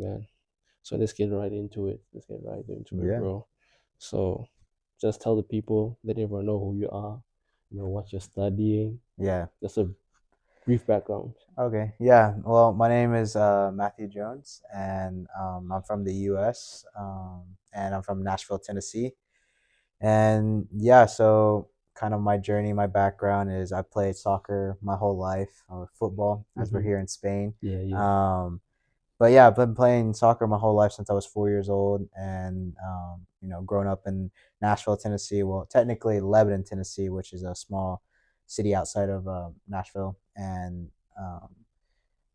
man. So let's get right into it. Let's get right into it, Yeah. bro. So just tell the people, let everyone know who you are, what you're studying. Yeah. Just a brief background. Okay. Yeah. Well, my name is Matthew Jones, and I'm from the U.S. And I'm from Nashville, Tennessee. And yeah, so kind of my journey, my background is I played soccer my whole life, or football, as we're Mm-hmm. here in Spain. Yeah, yeah. Um, but yeah, I've been playing soccer my whole life since I was 4 years old, and growing up in Nashville, Tennessee. Well, technically Lebanon, Tennessee, which is a small city outside of Nashville. And um,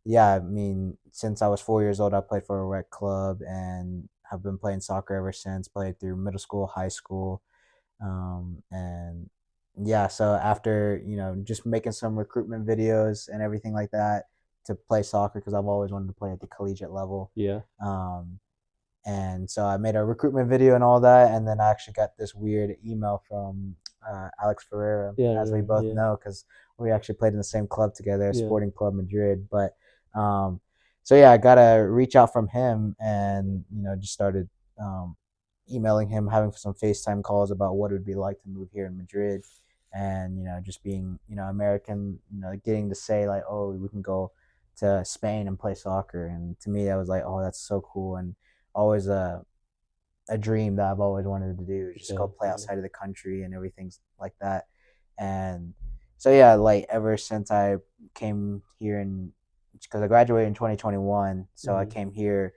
yeah, I mean, since I was 4 years old, I played for a rec club and have been playing soccer ever since. Played through middle school, high school, and yeah, so after just making some recruitment videos and everything like that to play soccer because I've always wanted to play at the collegiate level. Yeah. Um, and so I made a recruitment video and all that, and then I actually got this weird email from Alex Ferreira, Yeah, as we both yeah, know, because we actually played in the same club together, yeah. Sporting Club Madrid. But so yeah, I got a reach out from him, and just started emailing him, having some FaceTime calls about what it would be like to move here in Madrid, and just being American, getting to say like, oh, we can go to Spain and play soccer, and to me that was like, oh, that's so cool, and always a dream that I've always wanted to do, just Yeah, go play yeah. outside of the country and everything like that. And so yeah, like ever since I came here, and because I graduated in 2021, so I Mm-hmm. came here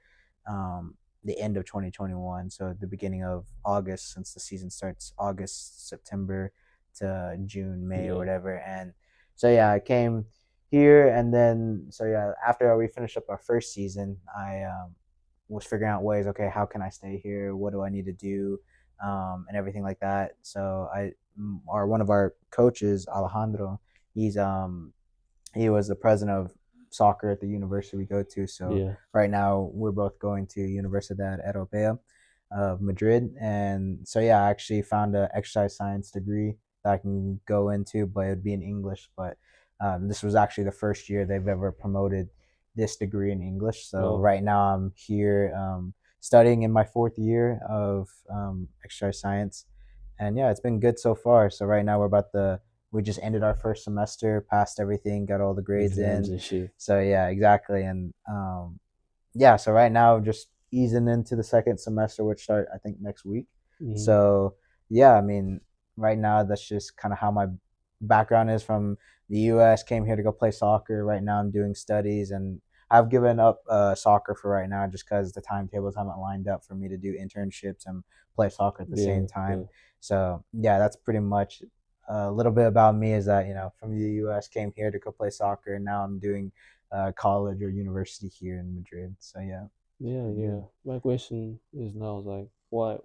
the end of 2021, so at the beginning of August, since the season starts August, September to June, May, or Yeah. whatever. And so yeah, I came here, and then so yeah, after we finished up our first season, I was figuring out ways. Okay, how can I stay here? What do I need to do, and everything like that. So one of our coaches, Alejandro, he's he was the president of soccer at the university we go to. So Yeah. right now we're both going to Universidad Europea of Madrid, and so yeah, I actually found an exercise science degree that I can go into, but it'd be in English. But this was actually the first year they've ever promoted this degree in English. So Oh, right now I'm here studying in my fourth year of exercise science, and yeah, it's been good so far. So right now we just ended our first semester, passed everything, got all the grades exams in. and shit. So yeah, exactly. And yeah, so right now just easing into the second semester, which start I think next week. Mm-hmm. So yeah, I mean, right now that's just kind of how my background is from the U.S. Came here to go play soccer. Right now I'm doing studies, and I've given up soccer for right now just because the timetables haven't lined up for me to do internships and play soccer at the Yeah, same time. yeah. So yeah, that's pretty much a little bit about me. Is that from the U.S. came here to go play soccer, and now I'm doing college or university here in Madrid. So yeah, it's Yeah, pretty yeah. good. My question is now like why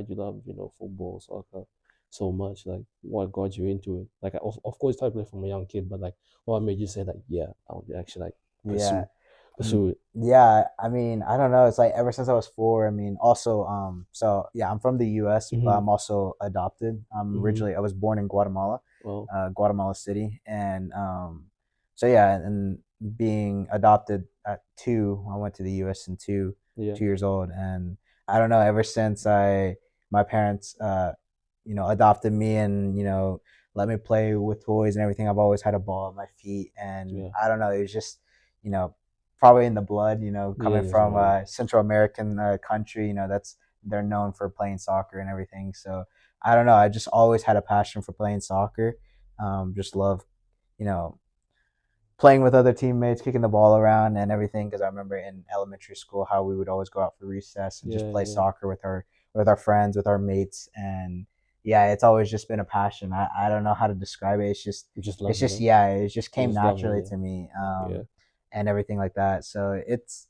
do you love, football, soccer so much? Like what got you into it? Like of course I played from a young kid, but like what made you say like, yeah, I would actually like Yeah. pursue pursue it. Yeah, I mean, I don't know. It's like ever since I was four. I mean, also, so yeah, I'm from the U.S., but Mm-hmm. I'm also adopted. Mm-hmm. I was born in Guatemala, Well, Guatemala City, and so yeah, and being adopted at two, I went to the U.S. in yeah. 2 years old, and I don't know. Ever since my parents, adopted me, and let me play with toys and everything, I've always had a ball at my feet, and Yeah. I don't know. It was just you know probably in the blood, Yeah, coming that's from right. a Central American country, that's they're known for playing soccer and everything. So I don't know. I just always had a passion for playing soccer. Just love, you know, playing with other teammates, kicking the ball around and everything. Because I remember in elementary school how we would always go out for recess and just Yeah, play yeah. soccer with our friends, with our mates, and yeah, it's always just been a passion. I don't know how to describe it. You just It's love it, just huh? yeah, it just You came just love it, naturally yeah. to me, Yeah. and everything like that. So it's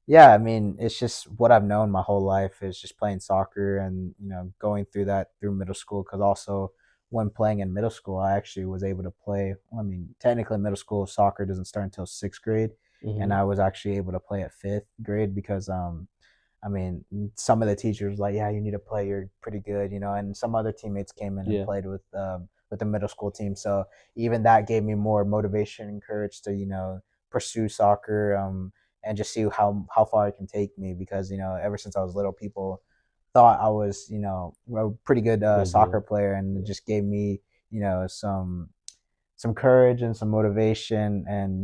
yeah, I mean, it's just what I've known my whole life is just playing soccer, and going through that through middle school. Because also when playing in middle school, I actually was able to play. I mean, technically, middle school soccer doesn't start until sixth grade, and Mm-hmm. I was actually able to play at fifth grade because I mean, some of the teachers were like, yeah, you need to play. You're pretty good, and some other teammates came in and Yeah. played with the middle school team. So even that gave me more motivation and courage to pursue soccer. and just see how far it can take me, because ever since I was little, people thought I was a pretty good Good, soccer yeah. player, and it Yeah. just gave me some courage and some motivation, and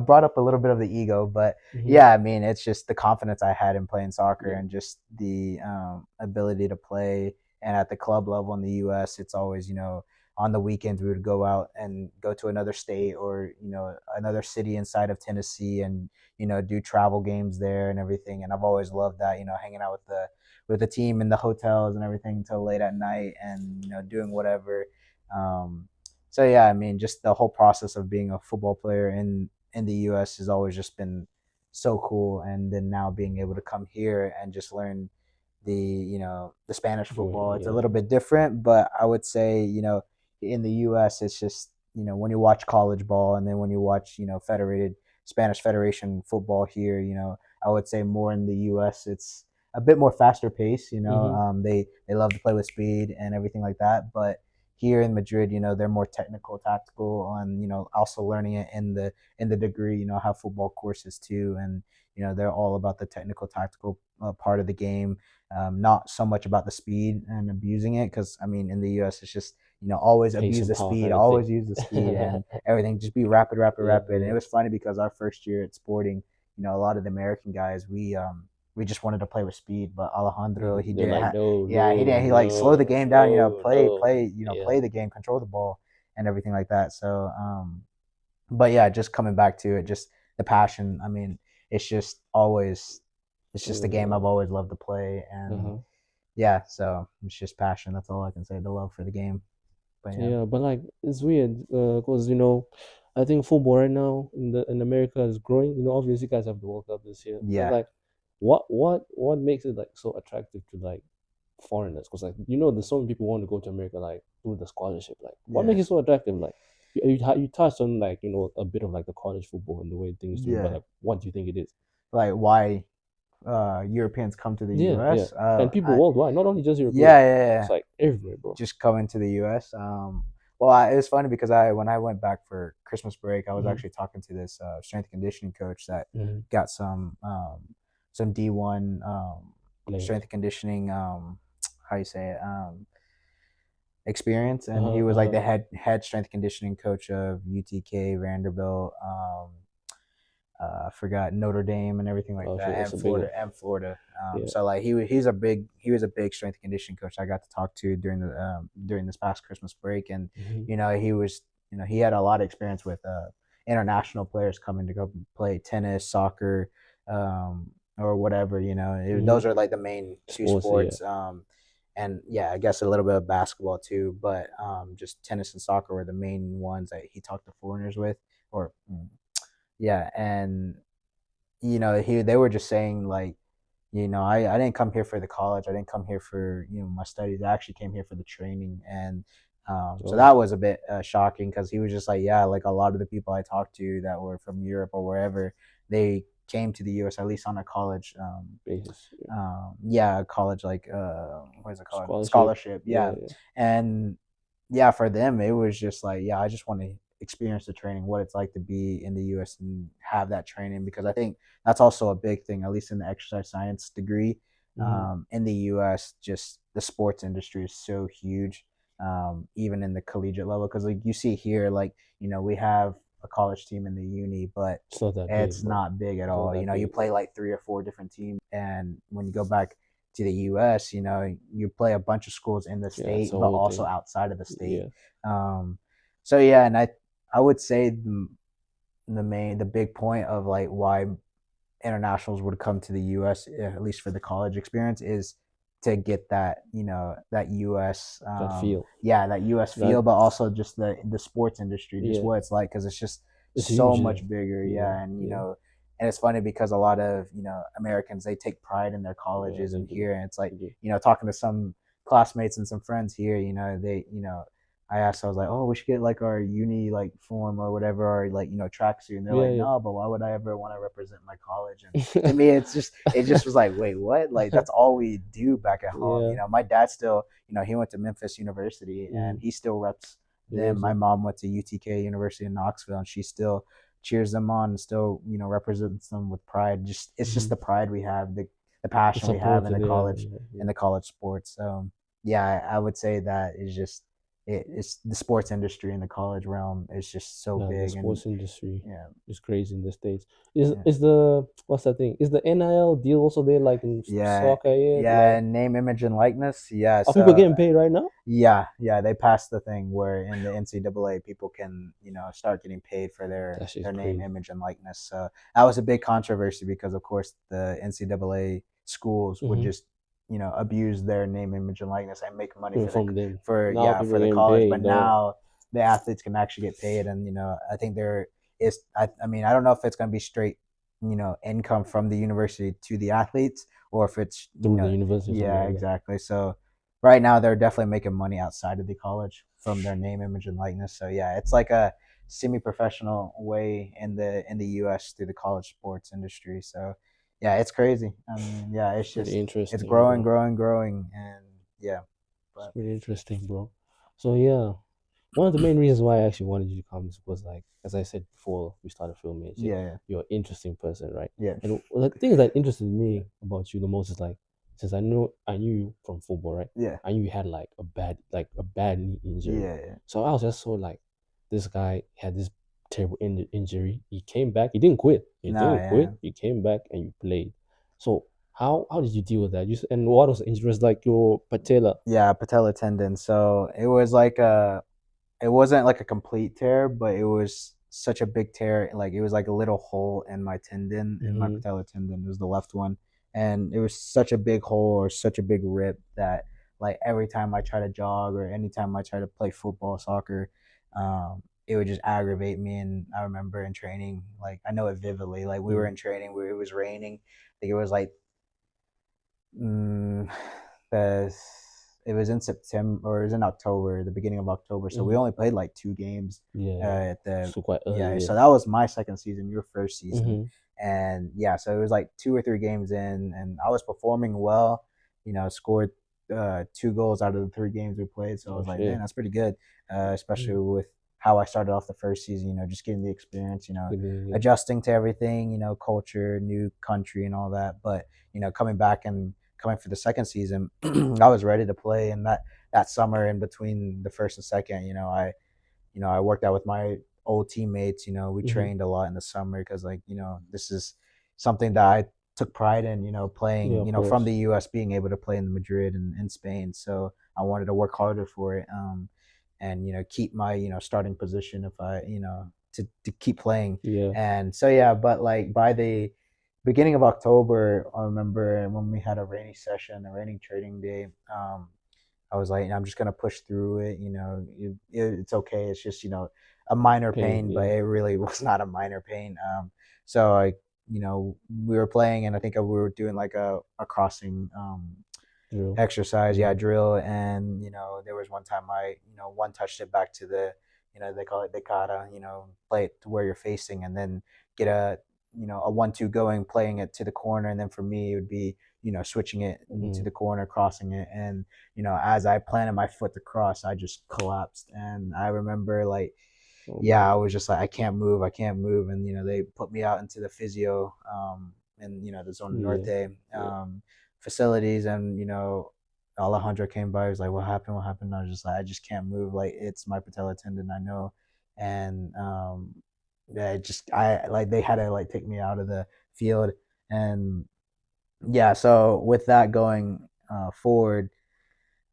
brought up a little bit of the ego. But Mm-hmm. yeah, I mean, it's just the confidence I had in playing soccer, Yeah. and just the ability to play. And at the club level in the U.S., it's always on the weekends we would go out and go to another state, or another city inside of Tennessee, and do travel games there and everything. And I've always loved that, hanging out with the team in the hotels and everything until late at night, and doing whatever. um, so yeah, I mean, just the whole process of being a football player in the US has always just been so cool. And then now being able to come here and just learn the Spanish football, it's a Yeah. little bit different. But I would say, in the US, it's just, when you watch college ball, and then when you watch, federated Spanish Federation football here, I would say more in the US, it's a bit more faster pace. Mm-hmm. They love to play with speed and everything like that. But here in Madrid, they're more technical, tactical, on also learning it in the degree. Have football courses too, and they're all about the technical, tactical part of the game. Not so much about the speed and abusing it, because I mean, in the U.S., it's just always Pace abuse and the power speed, kind of thing. always use the speed and everything. Just be rapid, rapid, Yeah. rapid. And Yeah. it was funny because our first year at Sporting, a lot of the American guys, we just wanted to play with speed. But Alejandro, he They're didn't like, have, no, yeah, he no, didn't. He like slow the no, game down. no, no. Yeah. Play the game, control the ball, and everything like that. So, but yeah, just coming back to it, just the passion. I mean, it's just always, it's just a game Yeah. I've always loved to play. And Uh-huh. yeah, so it's just passion. That's all I can say. The love for the game. But yeah, Yeah, but like it's weird, because I think football right now in America is growing. Obviously, you guys have the World Cup this year, but yeah, like, what makes it like so attractive to like foreigners? Because like there's so many people want to go to America like through the scholarship. Like, what yeah, makes it so attractive? Like, you touched on like a bit of like the college football and the way things do it, but yeah. like, what do you think it is? Like why Europeans come to the Yeah, yeah, U.S. and people worldwide, not only just Europeans. Yeah, yeah, It's yeah. like everywhere, bro. Just coming to the U.S. Well, it was funny because when I went back for Christmas break, I was Hmm. actually talking to this strength and conditioning coach that Hmm. got some D1 strength Players. and conditioning, how you say it, experience. Uh And huh. he was like Uh the head strength conditioning coach of UTK, Vanderbilt, I forgot, Notre Dame and everything like Oh that, shit, that's a big one. And Florida. Yeah. So like he was a big strength and conditioning coach I got to talk to during this past Christmas break. And Hmm. he was he had a lot of experience with international players coming to go play tennis, soccer, or whatever. Hmm. Those are like the main two Sports, yeah. sports. And yeah, I guess a little bit of basketball too, but just tennis and soccer were the main ones that he talked to foreigners with. Or yeah, and they were just saying like, I didn't come here for the college, I didn't come here for my studies, I actually came here for the training. And so Oh, that was a bit shocking, because he was just like, yeah, like a lot of the people I talked to that were from Europe or wherever, they came to the US at least on a college, basis. Yeah. yeah, college, like what is it called, Scholarship. scholarship, Yeah, yeah. yeah. And yeah, for them it was just like, yeah, I just want to experience the training, what it's like to be in the US and have that training. Because I think that's also a big thing, at least in the exercise science degree, Hmm. in the US. Just the sports industry is so huge, even in the collegiate level. Because like you see here, like we have a college team in the uni, but It's not that big, it's bro. not big at It's not all. that You big. play like 3 or 4 different teams, and when you go back to the US, you play a bunch of schools in the Yeah, it's state, the but whole also thing. outside of the state. Yeah. Um, so yeah, and I would say the big point of like why internationals would come to the US, at least for the college experience, is to get that that US, That feel. yeah, that US That. feel, but also just the sports industry, just Yeah. what it's like, because it's just It's so huge much there. bigger. Yeah. Yeah, and Yeah. and it's funny because a lot of Americans, they take pride in their Yeah. colleges, They and do. here, and it's like They do. talking to some classmates and some friends here, they I asked, I was like, oh, we should get like our uni like form or whatever, or like tracksuit, and they're Yeah. like, Yeah. no, but why would I ever want to represent my college? And to me, it just was like, wait, what? Like that's all we do back at home. Yeah. My dad still, he went to Memphis University, and Mm. he still reps them. My University. mom went to UTK University in Knoxville, and she still cheers them on and still represents them with pride. Just it's just Mm-hmm. the pride we have, the The passion we have support, yeah, yeah, in yeah. the college sports. Yeah, I would say that is just it's the sports industry in the college realm is just so Yeah, the big. And sports industry yeah, is crazy in the States. Is yeah. is the what's that thing? Is the NIL deal also there like in Yeah, soccer yet? yeah, Like, name, image, and likeness. Yeah, are people so getting paid right now? yeah, they passed the thing where in the NCAA people can start getting paid for That shit's their name, crazy. image, and likeness. So that was a big controversy because of course the NCAA schools would Mm-hmm. just abuse their name, image, and likeness and make money Even from them. Now yeah, people for the getting college. But paid, dog. now the athletes can actually get paid, and I think there is. I mean, I don't know if it's going to be straight income from the university to the athletes, or if it's Through the university or something yeah, like that. exactly. So right now they're definitely making money outside of the college from their name, image, and likeness. So yeah, it's like a semi-professional way in the US through the college sports industry. So yeah, it's crazy. I mean, yeah, It's pretty it's interesting, growing, bro. growing, growing, and yeah, It's but pretty interesting, bro. So yeah, one of the main reasons why I actually wanted you to come was like, as I said before we started filming, yeah, you're an interesting person, right? yeah, And the thing that interested me about you the most is like, since I knew you from football, right? yeah, I knew you had like a bad knee injury. yeah, yeah. So I was just so like, this guy had this terrible injury. He came back. He didn't quit. He No, didn't yeah. quit. He came back and you played. So how did you deal with that? And what was the injury? Was like your patella. Yeah, patella tendon. So it wasn't like a complete tear, but it was such a big tear. Like it was like a little hole in my tendon, in my Mm-hmm. patella tendon. It was the left one, and it was such a big hole or such a big rip that like every time I try to jog or anytime I try to play football, soccer, it would just aggravate me. And I remember in training, like I know it vividly. Like we were in training where it was raining. I think it was like Mm, the it was in September or it was in October, the beginning of October. So we Mm-hmm. only played like two games Yeah. at the So quite yeah. early, So yeah. that was my second season, your first season, Mm-hmm. and yeah. So it was like 2 or 3 games in, and I was performing well. Scored 2 goals out of the 3 games we played. So I Oh was like, man, shit. that's pretty good, especially Mm. with how I started off the first season. Just getting the experience. Yeah. Adjusting to everything. Culture, new country, and all that. But coming back and coming for the second season, I was ready to play. And that summer in between the first and second, I worked out with my old teammates. We Mm-hmm. trained a lot in the summer because like this is something that I took pride in. Yeah, Playing of from course. the U.S., being able to play in Madrid and in Spain. So I wanted to work harder for it. And keep my starting position if I to keep playing. Yeah. And so yeah, but like by the beginning of October, I remember when we had a rainy session, a raining trading day. I was like, I'm just gonna push through it. It's okay. It's just a minor Pain, pain, but yeah. it really was not a minor pain. So we were playing, and I think we were doing like a crossing Drill. exercise, Mm-hmm. yeah, drill. And there was one time I one touched it back to the they call it decada, play it to where you're facing, and then get a 1-2 going, playing it to the corner. And then for me it would be switching it into Mm-hmm. the corner, crossing it. And as I planted my foot to cross, I just collapsed. And I remember like Oh yeah, man. I was just like, I can't move. And they put me out into the physio, and the Zona Yeah. Norte Yeah. facilities. And Alejandro came by. He was like, "What happened? What happened?" And I was just like, "I just can't move. Like it's my patella tendon. I know." And yeah, I like they had to like take me out of the field. And yeah, so with that going forward,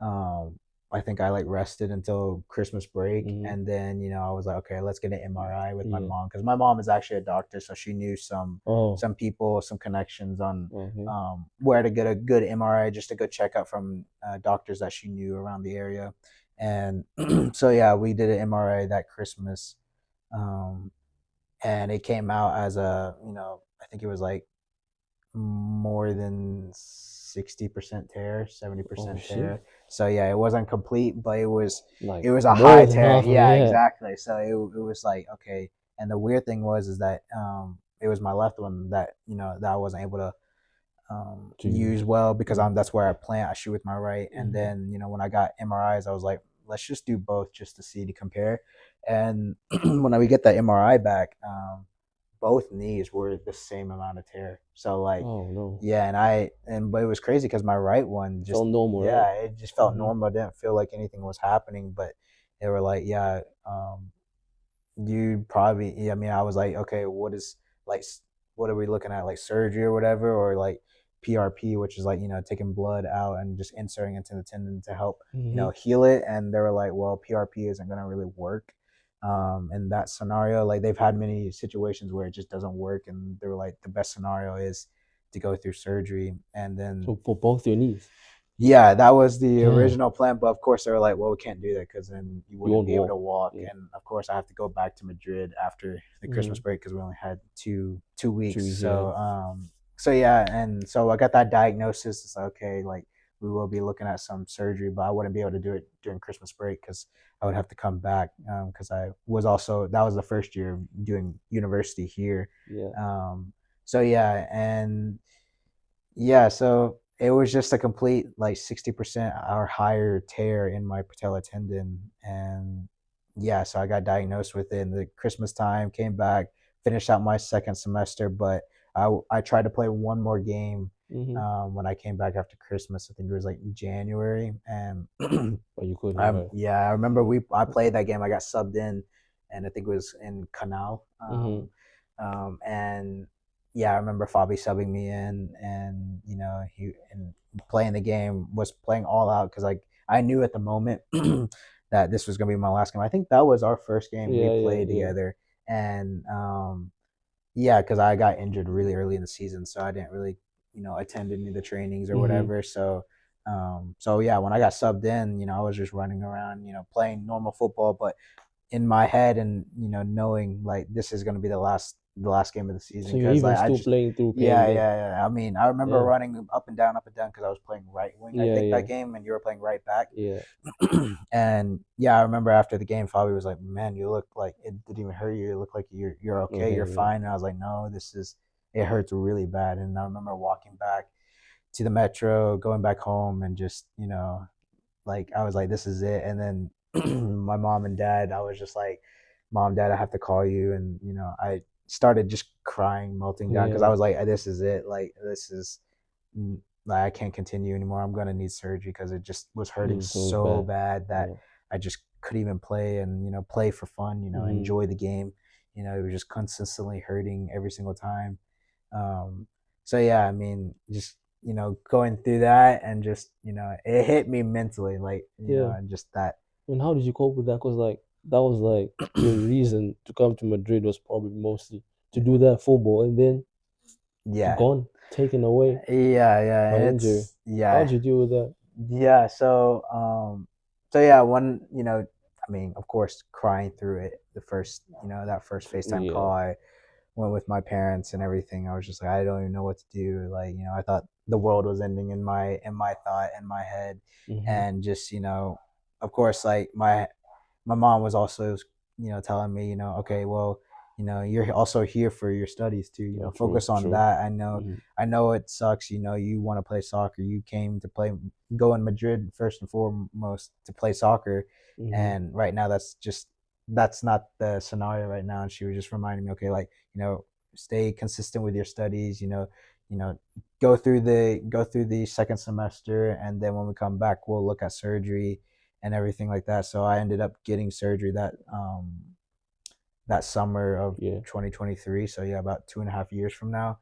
um, I think I like rested until Christmas break. Mm-hmm. And then I was like, okay, let's get an MRI with my Yeah. mom, because my mom is actually a doctor, so she knew Oh. some people, some connections on Okay. where to get a good MRI, just a good checkup from doctors that she knew around the area. And so yeah, we did an MRI that Christmas, um, and it came out as I think it was like more than 60% tear, seventy Oh percent shit. tear. So yeah, it wasn't complete, but Like it was a more high than tear. half of Yeah, yeah. exactly. So it was like okay. And the weird thing was is that it was my left one that that I wasn't able to To use use. well, because Mm-hmm. that's where I plant. I shoot with my right. And Mm-hmm. then when I got MRIs, I was like, let's just do both just to see, to compare. And when we get that MRI back, both knees were the same amount of tear. So like, Oh no. yeah, and but it was crazy because my right one just, Felt normal, right? yeah, it just felt Mm-hmm. normal. I didn't feel like anything was happening, but they were like, yeah, you probably, yeah, I mean, I was like, okay, what is like, what are we looking at, like surgery or whatever, or like PRP, which is like, taking blood out and just inserting into the tendon to help, Mm-hmm. heal it. And they were like, well, PRP isn't going to really work in that scenario. Like they've had many situations where it just doesn't work, and they were like, the best scenario is to go through surgery. And then, So for both your knees. yeah, that was the Damn. original plan, but of course they were like, "Well, we can't do that because then you You wouldn't won't be able to walk. walk." Yeah. And of course, I have to go back to Madrid after the Christmas Mm-hmm. break because we only had two Two weeks. weeks, yeah. So yeah, and so I got that diagnosis. It's like, okay, like we will be looking at some surgery, but I wouldn't be able to do it during Christmas break because I would have to come back because I was also, that was the first year doing university here. Yeah. So yeah, and yeah, so it was just a complete like 60% or higher tear in my patella tendon. And yeah, so I got diagnosed with it in the Christmas time, came back, finished out my second semester, but I tried to play one more game Mm-hmm. when I came back after Christmas. I think it was like January. And But you couldn't, right? yeah, I remember I played that game. I got subbed in, and I think it was in Canal. Mm-hmm. And yeah, I remember Fabi subbing me in, and he and playing the game, was playing all out because like I knew at the moment that this was gonna be my last game. I think that was our first game we Yeah, yeah, played yeah. together, and yeah, because I got injured really early in the season, so I didn't really attend any of the trainings or Mm-hmm. whatever. So yeah, when I got subbed in, I was just running around, playing normal football, but in my head, and knowing like this is going to be the last game of the season So you're because even like I still just, playing through pain yeah, then. yeah, yeah, I mean, I remember Damn. running up and down because I was playing right wing, I Yeah, think, that yeah, game, and you were playing right back. yeah. And yeah, I remember after the game, Fabi was like, "Man, you look like it didn't even hurt you. You look like you're okay. Okay, You're yeah. fine." And I was like, "No, it hurts really bad." And I remember walking back to the metro, going back home, and just like I was like, "This is it." And then my mom and dad, I was just like, "Mom, Dad, I have to call you." And I started just crying, melting down because I Yeah. was like, "This is it. Like this is." Like I can't continue anymore. I'm gonna need surgery because it just was hurting Mm, so it's so bad. bad that Yeah. I just couldn't even play and play for fun. Mm-hmm. Enjoy the game. It was just consistently hurting every single time. Um, so yeah, I mean, just going through that, and just it hit me mentally, like Yeah. and just that. And how did you cope with that? Because like that was like your reason to come to Madrid was probably mostly to do that football, and then Yeah, gone, taken away yeah, by injury. it's How yeah. did you deal with that? Yeah, so yeah, when I mean, of course, crying through it, the first, that first FaceTime Yeah. call, I went with my parents and everything. I was just like, I don't even know what to do. Like, I thought the world was ending in my head, Mm-hmm. and just of course, like my mom was also telling me, okay, well, you're also here for your studies too. Oh, true, Focus on true. that. Mm-hmm. I know it sucks. You want to play soccer. You came to go in Madrid first and foremost to play soccer, Mm-hmm. and right now that's not the scenario right now. And she was just reminding me, okay, like stay consistent with your studies. You know, go through the second semester, and then when we come back, we'll look at surgery and everything like that. So I ended up getting surgery that summer of Yeah. 2023. So yeah, about 2.5 years from now.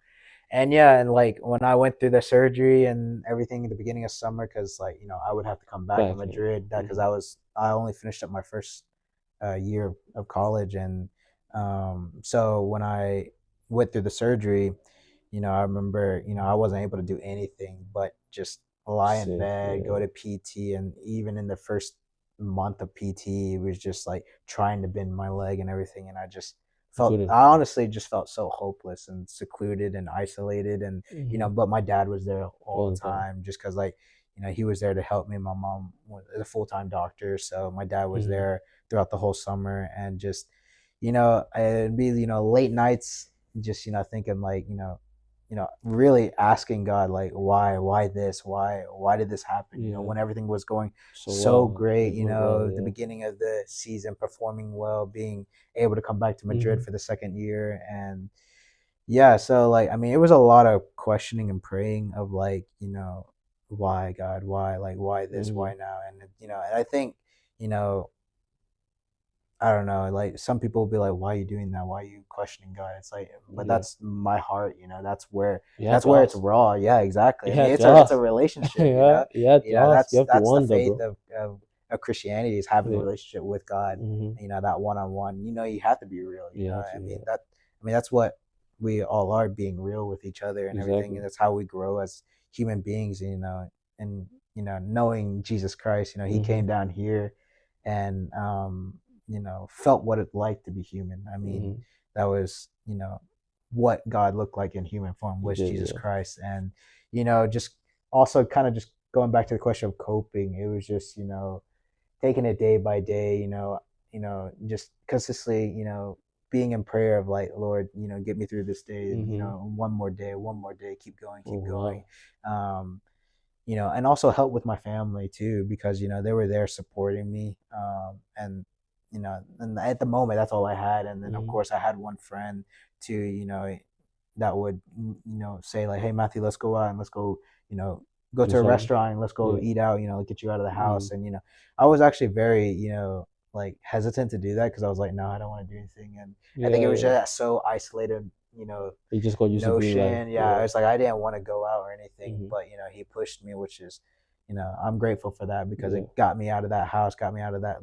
And yeah, and like when I went through the surgery and everything at the beginning of summer, because like I would have to come back in Back, yeah. Madrid, that because Mm-hmm. I only finished up my first year of college. And so when I went through the surgery, I remember, I wasn't able to do anything but just lie in Sick, bed, go yeah. to PT. And even in the first month of PT, it was just like trying to bend my leg and everything. And You couldn't. I honestly just felt so hopeless and secluded and isolated. And, Mm-hmm. but my dad was there all All the the time. time just because, like, he was there to help me. My mom was a full time doctor. So my dad was Mm-hmm. there throughout the whole summer. And just, it'd be, late nights, just, thinking like, really asking God, like, why this, why did this happen? Yeah. When everything was going So so well, great, everything was well, the yeah. beginning of the season, performing well, being able to come back to Madrid Mm-hmm. for the second year. And Yeah, so like I mean, it was a lot of questioning and praying of like, why God, why, like why this, Mm-hmm. why now, and and I think, you know, I don't know, like some people will be like, why are you doing that? Why are you questioning God? It's like, but Yeah. that's my heart, You had that's to where it's ask. raw. Yeah, exactly. You I mean, had to it's a ask. relationship, Yeah. You had to ask. You have to that's the wonder, faith bro. of Christianity is having a Yeah. relationship with God. Mm-hmm. That one on one. You have to be real. You have to. I mean Yeah. that's what we all are, being real with each other and everything, and Exactly. that's how we grow as human beings. And knowing Jesus Christ, He Mm-hmm. came down here and felt what it's like to be human. I mean, Mm-hmm. that was, what God looked like in human form You was did. Jesus Yeah. Christ. And, just also kind of just going back to the question of coping, it was just, taking it day by day, just consistently, being in prayer of like, Lord, get me through this day, Mm-hmm. one more day, Oh keep going. wow. Um, and also help with my family too, because they were there supporting me, and at the moment that's all I had. And then of Mm-hmm. course I had one friend too, that would say like, hey Matthew, let's go out and let's go, you know go Do to a something. restaurant and let's go Yeah. eat out, get you out of the Mm-hmm. house. And I was actually very, like hesitant to do that, because I was like, no, I don't want to do anything. And I think it Yeah. was Yeah. just so isolated, You just got used to being like, notion. Yeah, yeah. it's like I didn't want to go out or anything, Mm-hmm. but he pushed me, which is, I'm grateful for that, because Yeah. it got me out of that house, got me out of that,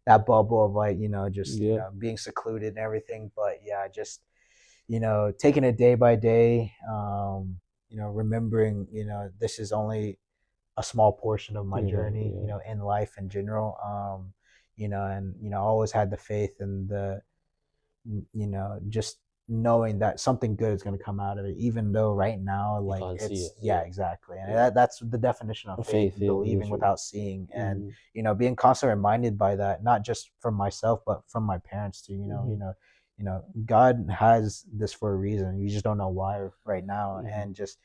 that bubble of like, just Yeah. being secluded and everything. But yeah, just taking it day by day, remembering, this is only a small portion of my Yeah. journey, Yeah. in life in general. And I always had the faith and the, just knowing that something good is going to come out of it, even though right now, You like, can't see it. it's, yeah, Yeah. exactly. And Yeah. that's the definition of Of faith: faith. Yeah. believing Literally. without seeing. And Mm-hmm. being constantly reminded by that, not just from myself but from my parents too. Mm-hmm. God has this for a reason. You just don't know why right now. Mm-hmm. And just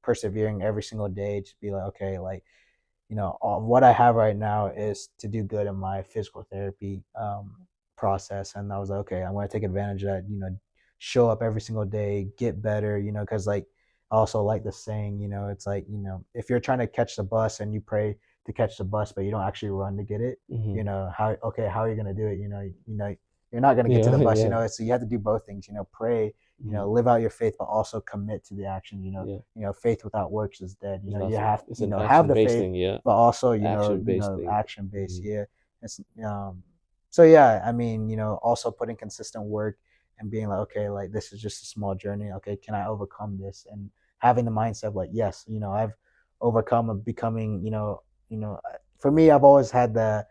persevering every single day to be like, okay, like, what I have right now is to do good in my physical therapy, process. And I was like, okay, I'm going to take advantage of that, show up every single day, get better, because like, I also like the saying, it's like, if you're trying to catch the bus and you pray to catch the bus, but you don't actually run to get it, Mm-hmm. how are you going to do it? You're not going to get to Yeah. the bus, Yeah. so you have to do both things, pray, Mm-hmm. live out your faith, but also commit to the action. Yeah. Faith without works is dead. It's You not. have, It's an have action the based faith, thing. Yeah. but also, Action based thing. action based. Mm-hmm. Yeah. It's so yeah, I mean, also putting consistent work and being like, okay, like this is just a small journey. Okay, can I overcome this? And having the mindset of like, yes, I've overcome of becoming, for me, I've always had the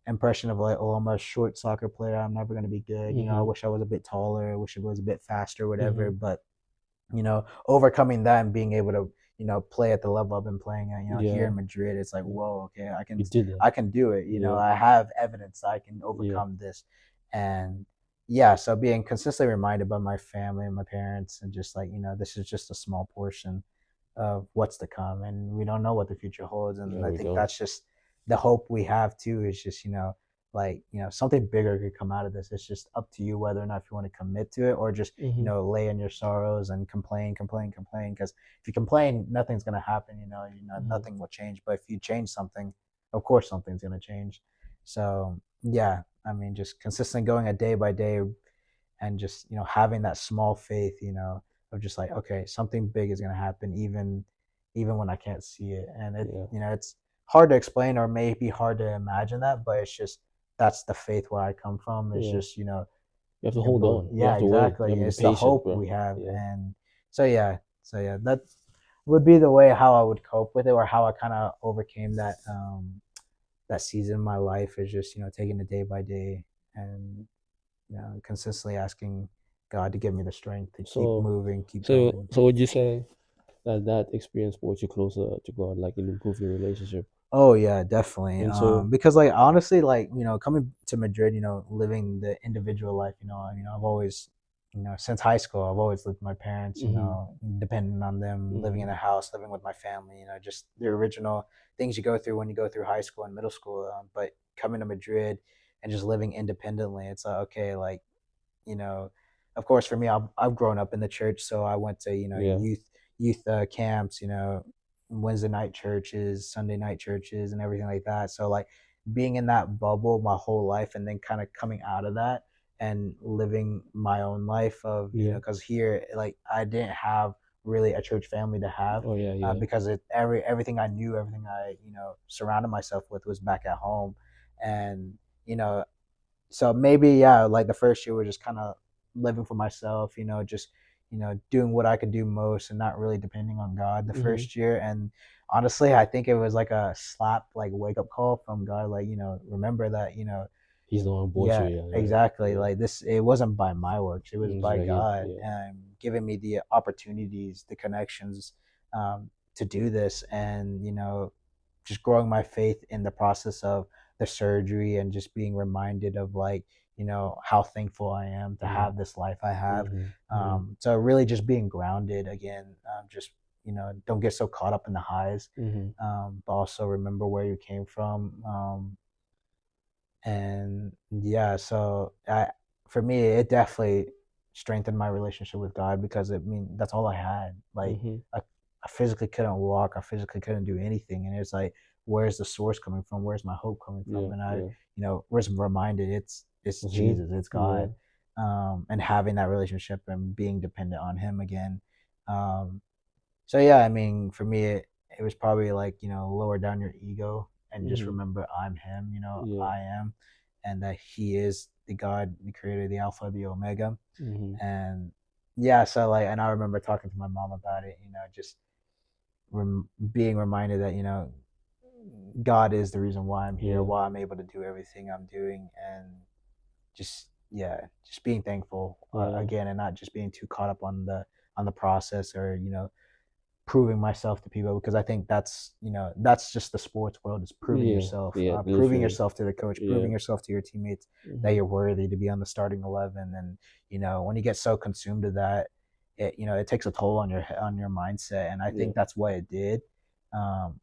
impression of like, oh, I'm a short soccer player, I'm never gonna be good. I Mm-hmm. wish I was a bit taller, I wish I was a bit faster, Mm-hmm. whatever. But overcoming that and being able to, play at the level I've been playing at, here Yeah. in Madrid, it's like, Yeah. whoa, okay, You did that. I can do it. Yeah. I have evidence I can Yeah. overcome this. And yeah, so being consistently reminded by my family and my parents, and just like, this is just a small portion of what's to come, and we don't know what the future holds. Yeah. And I We think don't. that's just the hope we have too, is just, like, something bigger could come out of this. It's just up to you whether or not if you want to commit to it, or just, Mm-hmm. lay in your sorrows and complain. Because if you complain, nothing's going to happen. Mm-hmm. Nothing will change. But if you change something, of course something's going to change. So yeah, I mean, just consistent going a day by day, and just, having that small faith, of just like, okay, something big is going to happen, even when I can't see it. And Yeah. it's hard to explain, or maybe hard to imagine that, but it's just, that's the faith where I come from. It's Yeah. just, You have to hold on. You yeah, have to wait. You exactly, have to be it's the patient, hope bro. we have. Yeah. And so yeah, that would be the way how I would cope with it, or how I kind of overcame that, that season in my life, is just, taking it day by day. And consistently asking God to give me the strength to keep So, moving, keep so, going. so would you say that that experience brought you closer to God, like it improved your relationship? Oh yeah, definitely. And so, Because like honestly, like, coming to Madrid, living the individual life, I've always, since high school, I've always lived with my parents, mm-hmm. depending on them, living Mm-hmm. in a house, living with my family, just the original things you go through when you go through high school and middle school. But coming to Madrid and just living independently, it's like, okay, like, you know of course, for me, I've grown up in the church, so I went to Yeah. youth camps, Wednesday night churches, Sunday night churches, and everything like that. So like being in that bubble my whole life, and then kind of coming out of that and living my own life of Yeah. because here like I didn't have really a church family to have Oh yeah, yeah. because everything I knew, everything I surrounded myself with was back at home, and you know so maybe yeah, like the first year was just kind of living for myself, just doing what I could do most and not really depending on God the Mhm. first year. And honestly, I think it was like a slap, like wake up call from God, like remember that He's the one who brought you yeah, here, right? exactly. Yeah. Like this, it wasn't by my works; it was Mm, by right here. God Yeah. and giving me the opportunities, the connections to do this, and just growing my faith in the process of the surgery and just being reminded of like how thankful I am to Mhm. have this life I have. Mhm. Mhm. So really, just being grounded again. Just don't get so caught up in the highs, Mhm. but also remember where you came from. And yeah, so for me it definitely strengthened my relationship with God because that's all I had. Like Mhm. I physically couldn't walk, I physically couldn't do anything, and it's like where's the source coming from, where's my hope coming from? Yeah. And I Yeah. was reminded it's It's him. Jesus, it's Yeah. God. And having that relationship and being dependent on him again. um so yeah, I mean, for me, it was probably like lower down your ego and just Mhm. remember I'm Him. Yeah. I am, and that He is the God, the Creator, the Alpha, the Omega. Mhm. And yeah, so like, and I remember talking to my mom about it. Just being reminded that God is the reason why I'm here, Yeah. why I'm able to do everything I'm doing, and just yeah, just being thankful Yeah. again, and not just being too caught up on the process or proving myself to people because I think that's just the sports world is proving Yeah. yourself, Yeah. proving Literally. yourself to the coach, Yeah. proving yourself to your teammates that Mhm. you're worthy to be on the starting 11. And when you get so consumed to that, it takes a toll on your mindset, and I Yeah. think that's what it did. Um,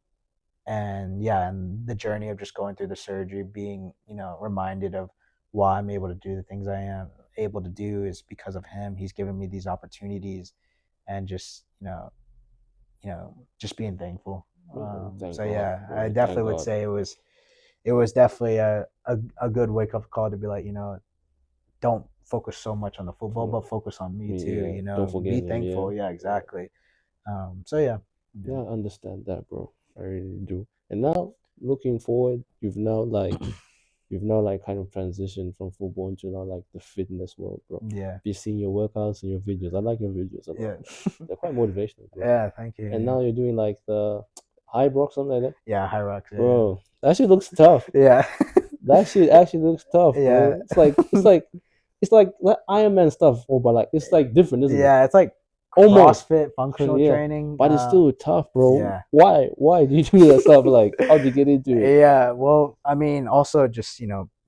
and yeah, and the journey of just going through the surgery, being reminded of why I'm able to do the things I am able to do is because of him. He's given me these opportunities, and just just being thankful. Man, thank So God, yeah, I bro. Thank definitely would God. say it was definitely a good wake up call to be like, don't focus so much on the football, For but focus on me me, too. yeah. Don't forget Be him. Yeah. thankful. Yeah, Yeah. exactly. So yeah, Yeah, I understand that, bro. I really do. And now, looking forward, you've now kind of transitioned from football into now like the fitness world, bro. yeah, Be seeing your workouts and your videos. I like your videos a lot. yeah, They're quite motivational, bro. yeah. Thank you. And Yeah, now you're doing like the high rock something like that, yeah. High rocks. Yeah, bro. That shit looks tough. yeah, That shit actually looks tough, yeah, bro. It's like Iron Man stuff, or but like it's like different, isn't it? yeah. It's like Almost. CrossFit functional Yeah, training. but it's still tough, bro. Yeah. Why do you do that stuff? Like, how do you get into it? Yeah, well, I mean, also just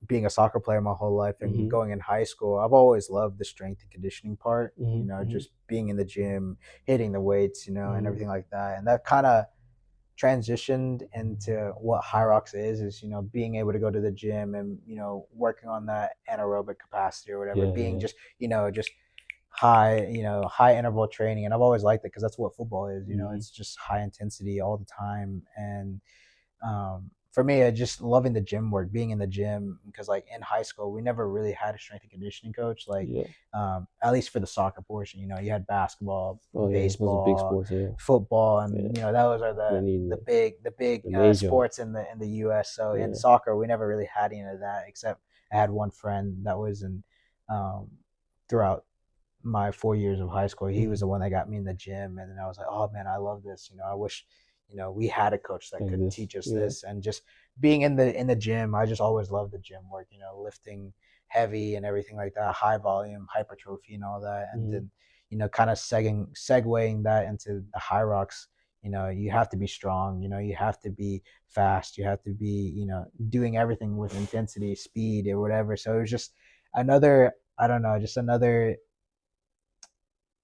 being a soccer player my whole life and Mhm. going in high school, I've always loved the strength and conditioning part. Mhm. Mhm. Just being in the gym, hitting the weights, and Mhm. everything like that. And that kind of transitioned into what High Rocks is being able to go to the gym and working on that anaerobic capacity or whatever, Yeah. being Yeah. just high interval training. And I've always liked it because that's what football is. Mhm. It's just high intensity all the time. And for me, I just loving the gym work, being in the gym, because like in high school, we never really had a strength and conditioning coach. Like, Yeah. at least for the soccer portion, you had basketball, Oh yeah. Those are big baseball, sports. Yeah. football, Yeah. and those are the Many the big the big the major. sports in the U.S. So in Yeah. soccer, we never really had any of that, except I had one friend that was in um, throughout my 4 years of high school. He was Mhm. the one that got me in the gym, and then I was like, oh man, I love this. I wish we had a coach that Like could this. teach us Yeah. this. And just being in the gym, I just always loved the gym work. Lifting heavy and everything like that, high volume, hypertrophy, and all that. And Mhm. then kind of segueing that into the high rocks. You have to be strong. You have to be fast. You have to be doing everything with intensity, speed, or whatever. So it was just another, I don't know, just another,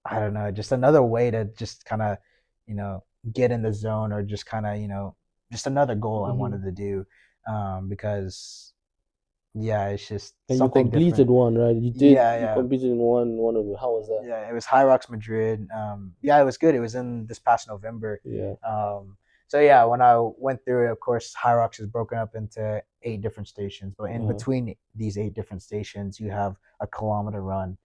I don't know, just another way to just kind of, you know, get in the zone, or just kind of, just another goal I Mhm. wanted to do, because Yeah, it's just And you something completed different. one, right? You did. Yeah, You yeah. competed in one of it. How was that? Yeah, it was High Rocks Madrid. Yeah, it was good. It was in this past November. Yeah. So yeah, when I went through it, of course, High Rocks is broken up into 8 different stations. But in Uh-huh. between these 8 different stations, you have a kilometer run.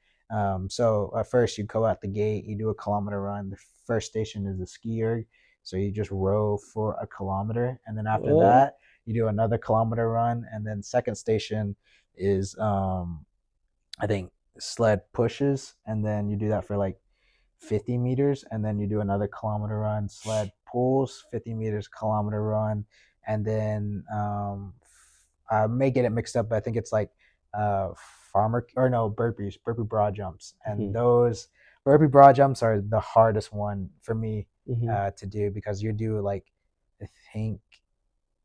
So at first, you go out the gate, you do a kilometer run. The first station is the ski erg, so you just row for a kilometer, and then after Uh, that, you do another kilometer run, and then second station is I think sled pushes, and then you do that for like 50 meters, and then you do another kilometer run, sled pulls, 50 meters, kilometer run, and then I may get it mixed up, but I think it's like uh, farmer or no burpee broad jumps, and mhm, those burpee broad jumps are the hardest one for me mhm. to do because you do like I think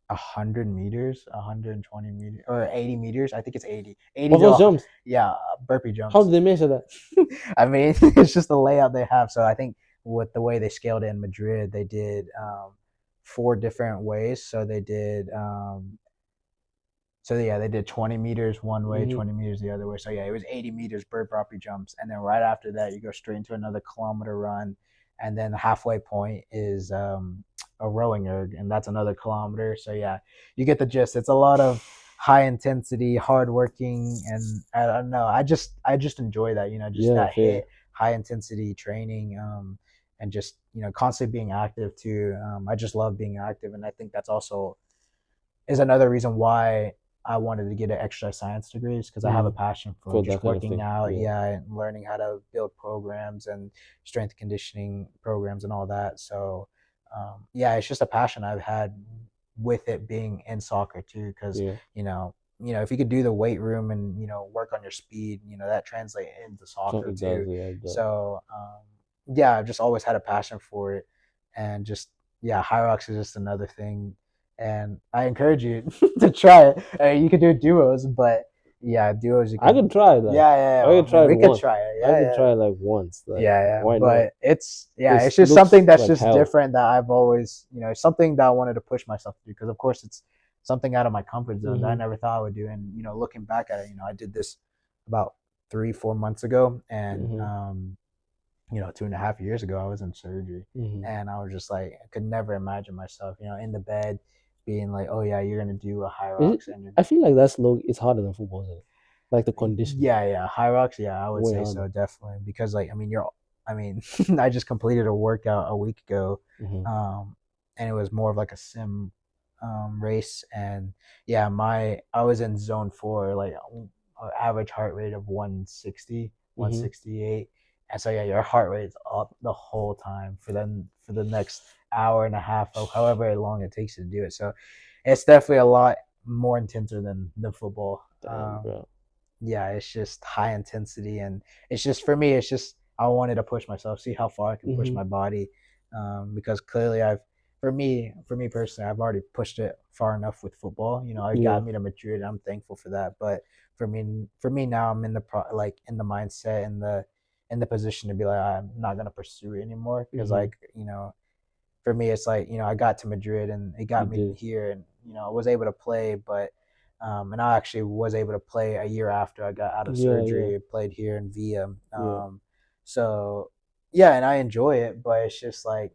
100 meters, 120 meters, or 80 meters. I think it's 80. 80 Of to those jumps, yeah, burpee how jumps. did they measure that? I mean, it's just the layout they have. So I think with the way they scaled it in Madrid, they did 4 different ways. So they did so yeah, they did 20 meters one way, Hmm. 20 meters the other way. So yeah, it was 80 meters bird property jumps, and then right after that, you go straight into another kilometer run, and then the halfway point is a rowing erg, and that's another kilometer. So yeah, you get the gist. It's a lot of high intensity, hard working, and I don't know. I just enjoy that. Just Yeah, that fair. hit high intensity training. And just constantly being active too. I just love being active, and I think that's also is another reason why I wanted to get an exercise science degree is because I have a Mm. passion for For that just kind of working thing. out, Yeah. yeah, and learning how to build programs and strength conditioning programs and all that. So, yeah, it's just a passion I've had with it being in soccer too, because Yeah. if you could do the weight room and work on your speed, that translates into So soccer it does. too. Yeah, it does. So, yeah, I've just always had a passion for it, and just yeah, high rocks is just another thing and I encourage you to try it. You could do duos, but yeah, duos you I could. could try that. Yeah, yeah, I yeah. could try it We could once. try it. I Yeah, could yeah, try it like once. Like, yeah, yeah. why not? But it's just Looks something that's like just hell. different that I've always it's something that I wanted to push myself to do because of course it's something out of my comfort zone that I Hmm. never thought I would do. And looking back at it, I did this about 3-4 months ago, and Hmm. 2.5 years ago, I was in surgery, Hmm. and I was just like, I could never imagine myself, in the bed, being like, "Oh yeah, you're gonna do a high Is it? rocks," and you're, I feel like that's low. It's harder than football, isn't it? Like the conditioning, yeah, yeah, high rocks, yeah, I would way say harder. so, definitely, because like, I mean, I just completed a workout a week ago, Hmm. um, and it was more of like a sim, race, and yeah, I was in zone four, like average heart rate of 160, Hmm. 168. And so yeah, your heart rate is up the whole time for the next hour and a half or however long it takes to do it. So it's definitely a lot more intenser than the football. Damn, bro. Yeah, it's just high intensity, and it's just for me. It's just I wanted to push myself, see how far I can push Hmm. my body, because clearly for me personally, I've already pushed it far enough with football. It Yeah. got me to Madrid. I'm thankful for that. But for me now, I'm in the like in the mindset in the position to be like I'm not gonna pursue it anymore because Hmm. like for me, it's like I got to Madrid and it You got me did. here, and I was able to play, but and I actually was able to play a year after I got out of Yeah. Yeah. surgery. Played here in Via, Yeah. so yeah, and I enjoy it, but it's just like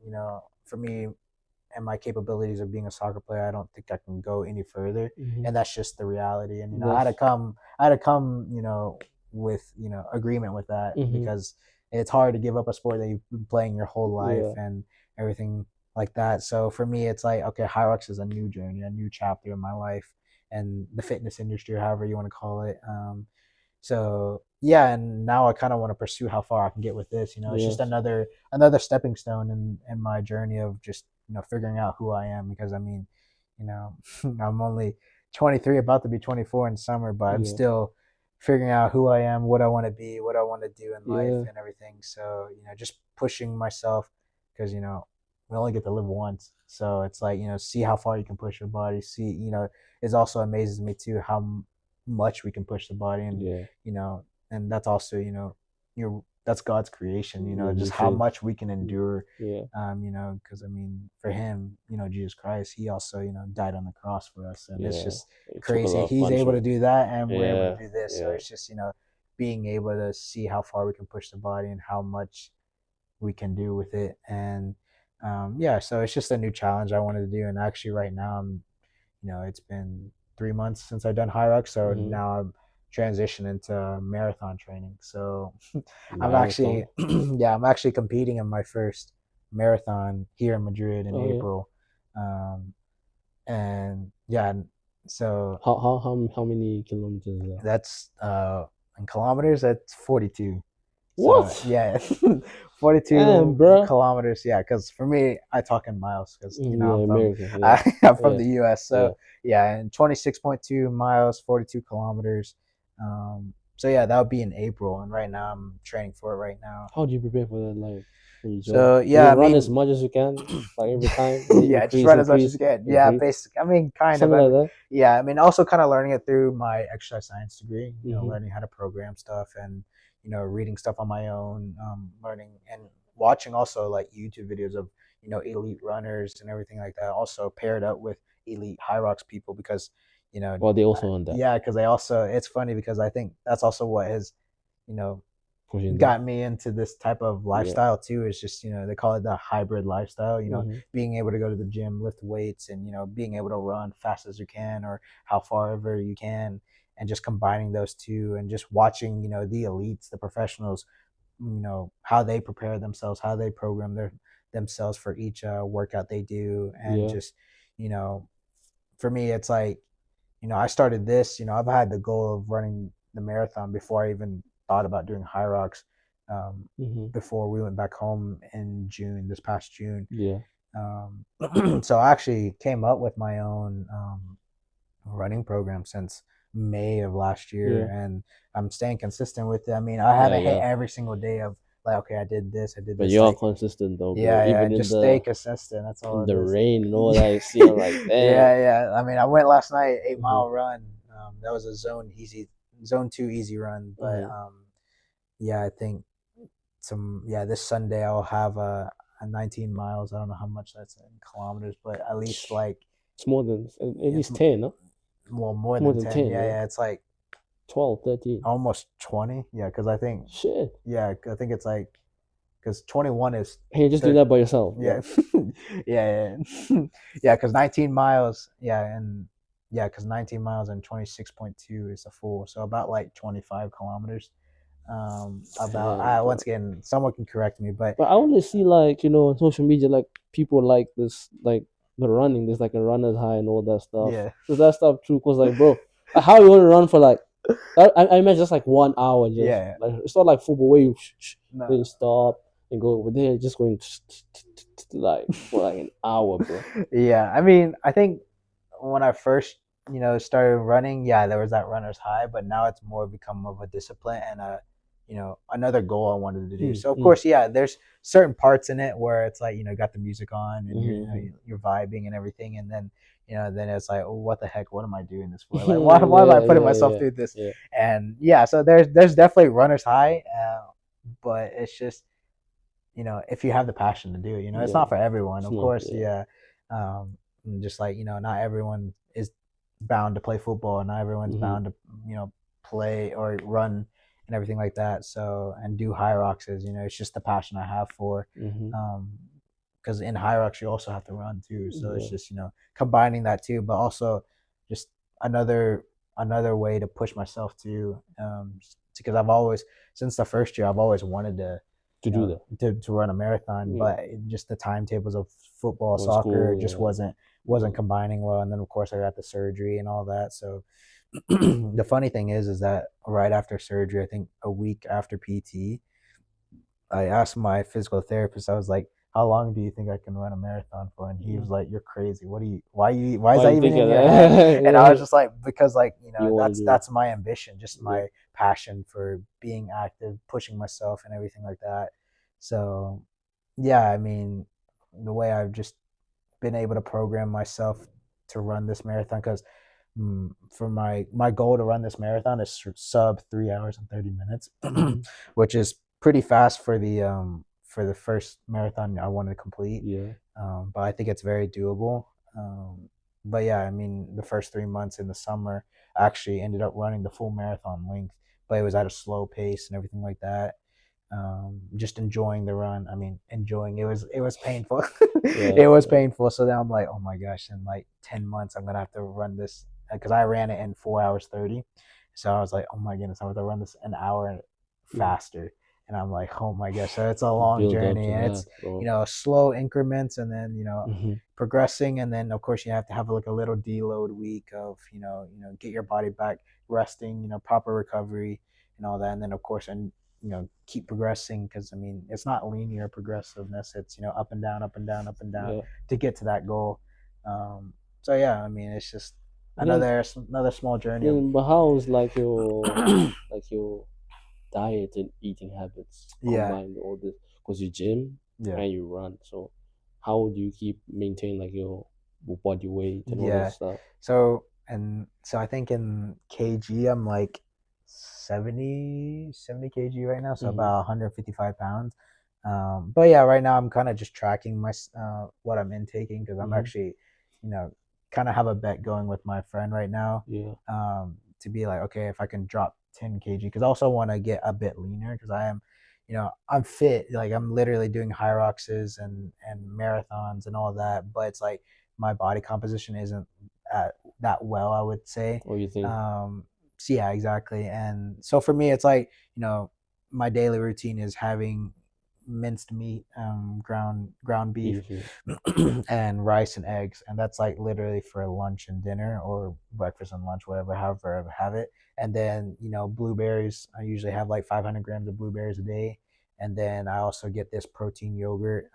for me and my capabilities of being a soccer player, I don't think I can go any further, Hmm. and that's just the reality. And That's. I had to come, with agreement with that Hmm. because it's hard to give up a sport that you've been playing your whole life Yeah. and everything like that. So for me, it's like okay, Hyrox is a new journey, a new chapter in my life, and the fitness industry, or however you want to call it. So yeah, and now I kind of want to pursue how far I can get with this. It's just Yes. another stepping stone in my journey of just figuring out who I am because I mean, you know, I'm only 23, about to be 24 in summer, but I'm Yeah. still figuring out who I am, what I want to be, what I want to do in life, Yeah. and everything. So just pushing myself because we only get to live once. So it's like see how far you can push your body. See, it also amazes me too how much we can push the body, and Yeah. you know, and that's also that's God's creation, Yeah, just how literally. much we can endure. Yeah, Because I mean, for him, Jesus Christ, he also, died on the cross for us, and it's yeah. just It took a crazy. lot of He's able to punishment. do that, and we're able to Yeah, do this. So yeah. it's just, being able to see how far we can push the body and how much we can do with it. And yeah, so it's just a new challenge I wanted to do. And actually, right now, it's been 3 months since I've done high rock, so Mm-hmm. now I'm transitioning into marathon training. So I'm actually, Marathon. yeah, I'm actually competing in my first marathon here in Madrid in Oh yeah. April. Um, and yeah, so How many kilometers is that? that's in kilometers, that's 42. So What? yeah, Damn, 42 bro. kilometers. Yeah, because for me, I talk in miles because Yeah, I'm from American. Yeah, I'm from yeah, the U.S. So yeah. yeah, and 26.2 miles, 42 kilometers. So yeah, that would be in April, and right now I'm training for it right now. How do you prepare for that? Like, when you jump, So do you yeah, I run as mean, much as you can? Like every time, yeah, just increase, run as much as increase, you can. Yeah, increase, basic. I mean, kind of. something like that. Yeah, I mean, also kind of learning it through my exercise science degree. Mm-hmm. Learning how to program stuff and reading stuff on my own. Learning and watching also like YouTube videos of elite runners and everything like that. Also paired up with elite high rocks people because you know, Well, they also on that yeah, because they also. It's funny because I think that's also what has you know pushing them. got me into this type of Yeah. lifestyle too. Is just they call it the hybrid lifestyle. Mm-hmm. Being able to go to the gym, lift weights, and being able to run fast as you can or how far ever you can, and just combining those two and just watching the elites, the professionals, how they prepare themselves, how they program themselves for each workout they do, and Yeah. just you know for me it's like I started this. I've had the goal of running the marathon before I even thought about doing high rocks. Mm-hmm. Before we went back home in June, this past June. Yeah. So I actually came up with my own running program since May of last year, Yeah. and I'm staying consistent with it. I mean, I Yeah. haven't hit Yeah. every single day of like, okay, I did But this. you're Like, consistent though, bro. yeah, yeah, Even just stay consistent. That's all in it the is. rain and all that, you see, I'm like, damn. Yeah, yeah. I mean, I went last night, eight Mm-hmm. mile run. That was a zone two easy run. But Mm-hmm. yeah, I think this Sunday I'll have a 19 miles. I don't know how much that's in kilometers, but at least like It's more than at it's least 10, huh? well more More than than 10. 10, Yeah, yeah. yeah. It's like 12, 13. almost 20. Yeah, because I think Shit. it's like because 21 is Hey, you just do thir- that by yourself, yeah bro. yeah yeah yeah because 19 miles because 19 miles and 26.2 is a full, so about like 25 kilometers. About Damn, once bro. again, someone can correct me, but But I only see like, on social media, like people like this, like the running, there's like a runner's high and all that stuff. yeah. Is that stuff true? Cause like, bro, how you want to run for like, I imagine just like 1 hour, just Yeah, like it's not like football where you no. then stop and go over there, just going like for like an hour, bro. Yeah, I mean, I think when I first, started running, yeah, there was that runner's high, but now it's more become of a discipline and another goal I wanted to do. Mm, So of mm, course, yeah, there's certain parts in it where it's like, you got the music on and mm-hmm. you're vibing and everything, and then then it's like, oh, what the heck, what am I doing this for? Like, why am I Yeah, putting yeah, myself yeah, through this? yeah, And yeah, so there's definitely runner's high, but it's just if you have the passion to do it, it's yeah. not for everyone, It's of not, course. yeah. Yeah, just like not everyone is bound to play football, and not everyone's Mm-hmm. bound to play or run and everything like that. So and do high rocks is it's just the passion I have for. Mm-hmm. Because in high rocks you also have to run too, so it's Yeah. just combining that too, but also just another way to push myself too. Because I've always since the first year I've always wanted to To do that. to run a marathon, Yeah. but just the timetables of football, On soccer school, just yeah. wasn't combining well, and then of course I got the surgery and all that. So the funny thing is that right after surgery, I think a week after PT, I asked my physical therapist. I was like, "How long do you think I can run a marathon for?" And he was Mm. like, "You're crazy. Why is Why that you even think in of your head?" that? And I was Yeah. just like, because like You want to do it. that's my ambition, just Yeah. my passion for being active, pushing myself, and everything like that. So yeah, I mean, the way I've just been able to program myself to run this marathon, because for my goal to run this marathon is sub 3 hours and 30 minutes, Mm-hmm. which is pretty fast for the first marathon I wanted to complete. Yeah. But I think it's very doable. Um, but yeah, I mean, the first 3 months in the summer, I actually ended up running the full marathon length, but it was at a slow pace and everything like that. Just enjoying the run. I mean, enjoying it was painful. Yeah. It was Yeah. painful. So now I'm like, oh my gosh, in like 10 months, I'm gonna have to run this because I ran it in 4 hours 30. So I was like, oh my goodness, I have to run this an hour Mm. faster. And I'm like, oh my gosh, so it's a long Build up journey, to and that, it's bro. slow increments, and then Hmm. progressing, and then of course you have to have like a little deload week of get your body back resting, proper recovery and all that, and then of course and keep progressing because I mean it's not linear progressiveness, it's up and down, up and down, up and down Yeah. to get to that goal. So yeah, I mean it's just Then, another small journey of but how's like your diet and eating habits yeah, combined all this? Because you gym yeah, and you run, so how do you keep maintain like your body weight and all yeah. this stuff? So I think in kg I'm like 70 kg right now, so Hmm. about 155 pounds. But yeah, right now I'm kind of just tracking my what I'm intaking because I'm Hmm. actually, you know, kind of have a bet going with my friend right now, Yeah. to be like, okay, if I can drop 10 kg, because I also want to get a bit leaner because I am, I'm fit. Like I'm literally doing high roxes and marathons and all that, but it's like my body composition isn't that well, I would say. What do you think? So yeah, exactly. And so for me, it's like my daily routine is having minced meat, ground beef, Beef, yeah. and rice and eggs, and that's like literally for lunch and dinner or breakfast and lunch, whatever, however I have it. And then blueberries. I usually have like 500 grams of blueberries a day, and then I also get this protein yogurt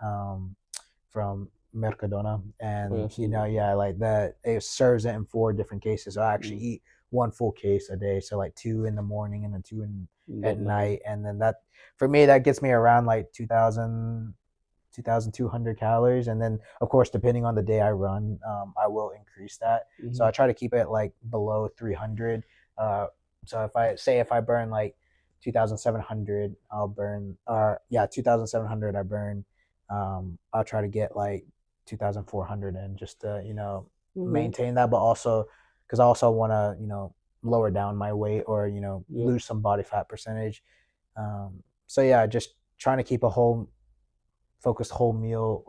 from Mercadona, Oh, yeah, and I've seen that. yeah, like that. It serves it in 4 different cases. So I actually Mm. eat one full case a day, so like two in the morning and then two In at that night. night, and then that for me that gets me around like 2,200 calories, and then of course depending on the day I run, I will increase that. So Hmm. I try to keep it like below 300. Uh, so if I burn like 2,700, I'll burn, or yeah, 2,700 I burn. I'll try to get like 2,400 and just Okay. maintain that, but also because I also want to lower down my weight or Yeah. lose some body fat percentage. So yeah, just trying to keep a whole meal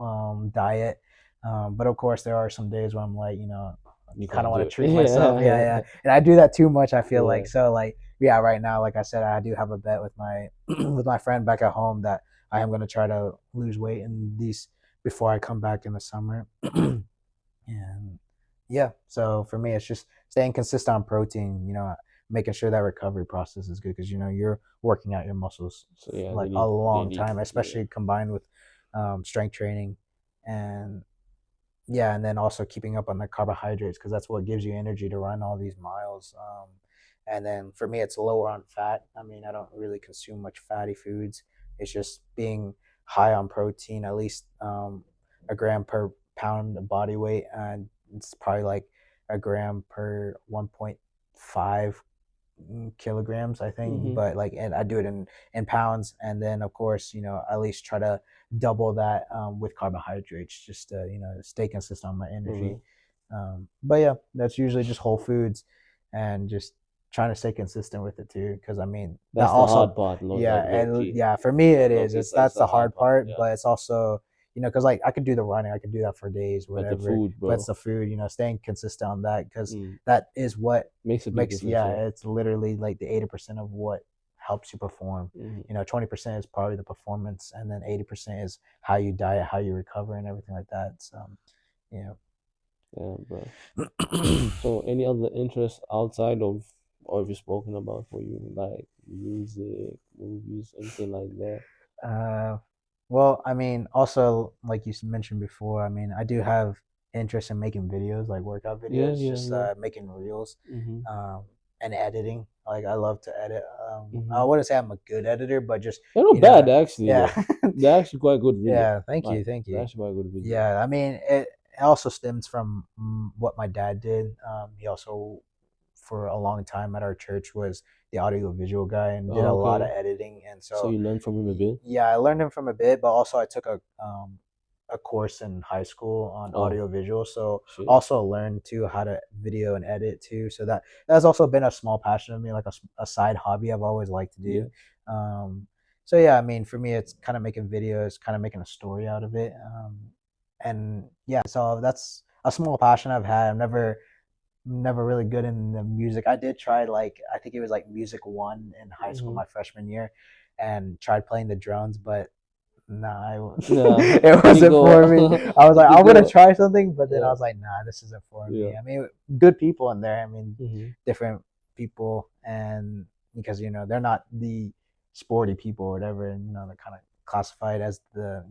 diet. But of course, there are some days where I'm like, You kind of can't want do to it. treat myself. Yeah, yeah. Yeah. And I do that too much. I feel Yeah. like so like yeah. Right now, like I said, I do have a bet with my with my friend back at home that I am going to try to lose weight in these before I come back in the summer. And yeah, so for me, it's just staying consistent on protein. Making sure that recovery process is good because you're working out your muscles So yeah, like a they long need time, yeah. especially combined with strength training, and yeah, and then also keeping up on the carbohydrates because that's what gives you energy to run all these miles. And then for me, it's lower on fat. I mean, I don't really consume much fatty foods. It's just being high on protein, at least a gram per pound of body weight, and it's probably like a gram per 1.5 kilograms, I think. Hmm. But like, and I do it in pounds, and then of course, at least try to double that with carbohydrates, just to stay consistent on my energy. Okay. But yeah, that's usually just whole foods, and just trying to stay consistent with it too. Because I mean, that That's the also, hard part, yeah, low and key. yeah, for me it Low is. key, It's it's that's the the hard hard part. part, Yeah. but it's also because like I could do the running, I could do that for days, But the whatever. food, But it's bro, the food, staying consistent on that because mm, that is what makes a big makes, difference. yeah, Yeah. it's literally like the 80% of what helps you perform. Hmm. 20% is probably the performance, and then 80% is how you diet, how you recover, and everything like that. So yeah. Yeah, bro. So any other interests outside of what you've spoken about for you, like music, movies, anything like that? uh well, I mean, also like you mentioned before, I mean, I do have interest in making videos, like workout Yeah, videos, yeah, just yeah. making reels, Mm-hmm. um and editing. Like I love to edit. I Mm-hmm. wouldn't say I'm a good editor, but just They're not you know bad actually yeah. though. They're actually quite good video. Yeah, thank Like you, thank they're you. actually quite good video. Yeah, I mean, it also stems from what my dad did. He also for a long time at our church was the audio visual guy and did Oh, a lot of okay. editing. And So so you learned from him a bit. yeah, I learned him from a bit, but also I took a course in high school on Oh, audio visual. So shit. also learned too how to video and edit too. So that's also been a small passion of me, like a side hobby I've always liked to do. Yeah. Um, so yeah, I mean, for me, it's kind of making videos, kind of making a story out of it. And yeah, so that's a small passion I've had. I'm never really good in the music. I did try, like, I think it was like music one in high school Mm-hmm. my freshman year, and tried playing the drums, but nah, Nah, it it didn't wasn't go. for me. I was It like, didn't I'm gonna go. try something, but then I Yeah. was like, nah, this isn't for Yeah. me. I mean, good people in there. I mean, Mm-hmm. different people, and because they're not the sporty people or whatever, and they're kind of classified as the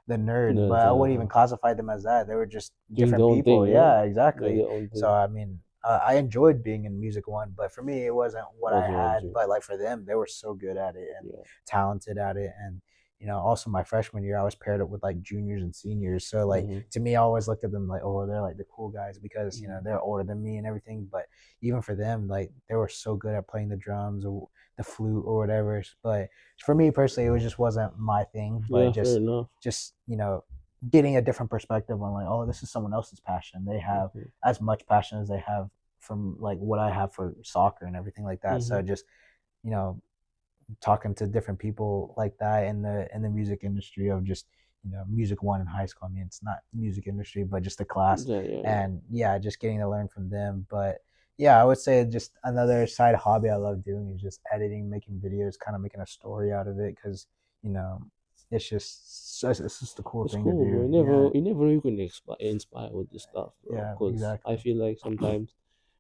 nerds, No, but I wouldn't even classify them as that. They were just doing their different own thing, people. right? Yeah, Doing exactly. their own So thing. I mean, I enjoyed being in music one, but for me, it wasn't what I Wasn't what had. you. But like for them, they were so good at it and Yeah. talented at it, and also my freshman year, I was paired up with like juniors and seniors. So like Mm-hmm. to me, I always looked at them like, oh, they're like the cool guys because Mm-hmm. they're older than me and everything. But even for them, like they were so good at playing the drums or the flute or whatever. But for me personally, it just wasn't my thing. But Yeah, fair enough. just getting a different perspective on like, oh, this is someone else's passion. They have Mm-hmm. as much passion as they have from like what I have for soccer and everything like that. Mm-hmm. So just you know talking to different people like that in the music industry of just music one in high school. I mean, it's not music industry, but just the class, Yeah, yeah, yeah. and yeah, just getting to learn from them. But yeah, I would say just another side hobby I love doing is just editing, making videos, kind of making a story out of it because you know it's just a cool It's thing to cool, bro. do. Yeah, You never you can inspire with this stuff, bro. yeah, Because I exactly. feel like sometimes